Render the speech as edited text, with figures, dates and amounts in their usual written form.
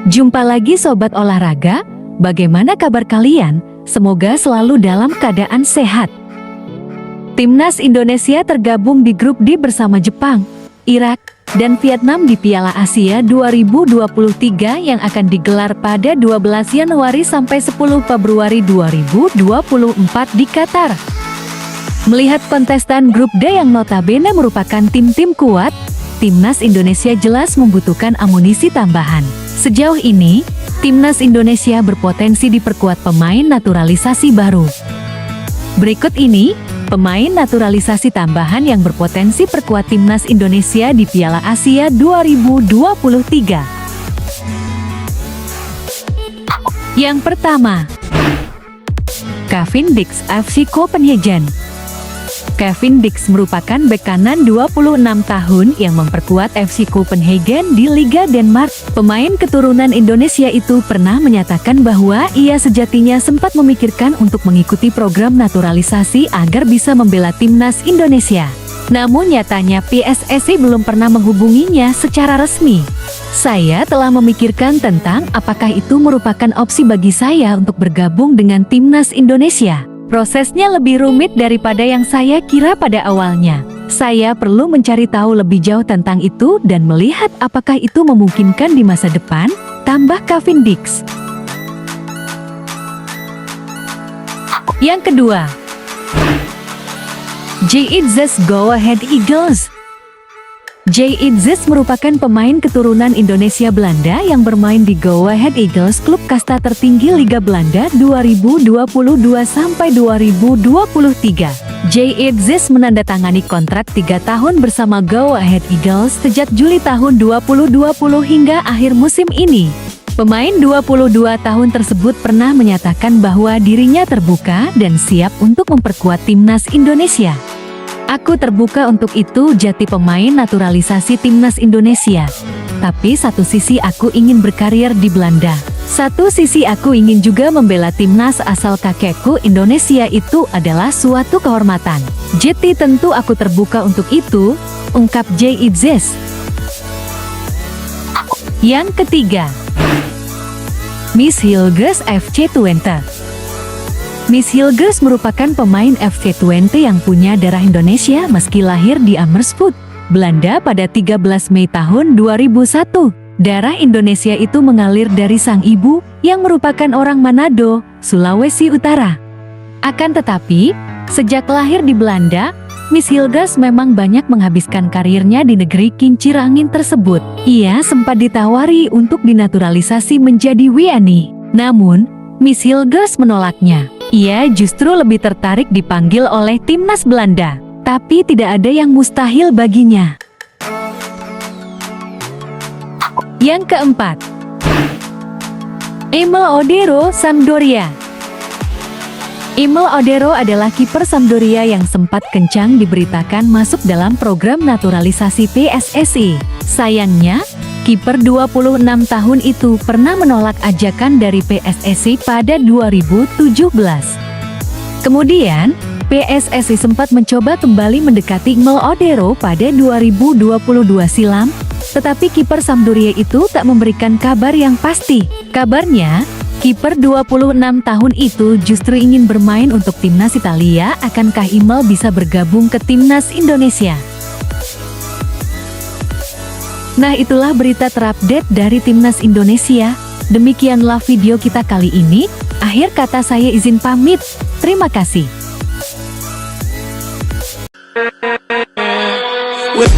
Jumpa lagi Sobat Olahraga, bagaimana kabar kalian? Semoga selalu dalam keadaan sehat. Timnas Indonesia tergabung di grup D bersama Jepang, Irak, dan Vietnam di Piala Asia 2023 yang akan digelar pada 12 Januari sampai 10 Februari 2024 di Qatar. Melihat kontestan grup D yang notabene merupakan tim-tim kuat, Timnas Indonesia jelas membutuhkan amunisi tambahan. Sejauh ini, Timnas Indonesia berpotensi diperkuat pemain naturalisasi baru. Berikut ini, pemain naturalisasi tambahan yang berpotensi perkuat Timnas Indonesia di Piala Asia 2023. Yang pertama, Cavan Dijk, FC Copenhagen. Cavan Dijk merupakan bek kanan 26 tahun yang memperkuat FC Copenhagen di Liga Denmark. Pemain keturunan Indonesia itu pernah menyatakan bahwa ia sejatinya sempat memikirkan untuk mengikuti program naturalisasi agar bisa membela timnas Indonesia. Namun nyatanya PSSI belum pernah menghubunginya secara resmi. Saya telah memikirkan tentang apakah itu merupakan opsi bagi saya untuk bergabung dengan timnas Indonesia. Prosesnya lebih rumit daripada yang saya kira pada awalnya. Saya perlu mencari tahu lebih jauh tentang itu dan melihat apakah itu memungkinkan di masa depan, tambah Cavan Dijk. Yang kedua, J.I.Z. Go Ahead Eagles. J.I.Z. merupakan pemain keturunan Indonesia Belanda yang bermain di Go Ahead Eagles, klub kasta tertinggi Liga Belanda 2022-2023. J.I.Z. menandatangani kontrak 3 tahun bersama Go Ahead Eagles sejak Juli tahun 2020 hingga akhir musim ini. Pemain 22 tahun tersebut pernah menyatakan bahwa dirinya terbuka dan siap untuk memperkuat timnas Indonesia. Aku terbuka untuk itu, jati pemain naturalisasi timnas Indonesia. Tapi satu sisi aku ingin berkarir di Belanda. Satu sisi aku ingin juga membela timnas asal kakekku. Indonesia itu adalah suatu kehormatan. Jadi tentu aku terbuka untuk itu, ungkap J.I.Z. Yang ketiga, Miss Hilgers FC Twente. Miss Hilgers merupakan pemain FC Twente yang punya darah Indonesia meski lahir di Amersfoort, Belanda pada 13 Mei tahun 2001. Darah Indonesia itu mengalir dari sang ibu yang merupakan orang Manado, Sulawesi Utara. Akan tetapi, sejak lahir di Belanda, Miss Hilgers memang banyak menghabiskan karirnya di negeri kincir angin tersebut. Ia sempat ditawari untuk dinaturalisasi menjadi WNI. Namun, Miss Hilgers menolaknya. Ia justru lebih tertarik dipanggil oleh timnas Belanda, tapi tidak ada yang mustahil baginya. Yang keempat, Emil Odero, Sampdoria. Emil Odero adalah kiper Sampdoria yang sempat kencang diberitakan masuk dalam program naturalisasi PSSI. Sayangnya, kiper 26 tahun itu pernah menolak ajakan dari PSSI pada 2017. Kemudian, PSSI sempat mencoba kembali mendekati Emil Odero pada 2022 silam, tetapi kiper Sampdoria itu tak memberikan kabar yang pasti. Kabarnya, kiper 26 tahun itu justru ingin bermain untuk timnas Italia. Akankah Emil bisa bergabung ke timnas Indonesia? Nah, itulah berita terupdate dari timnas Indonesia. Demikianlah video kita kali ini. Akhir kata saya izin pamit. Terima kasih. With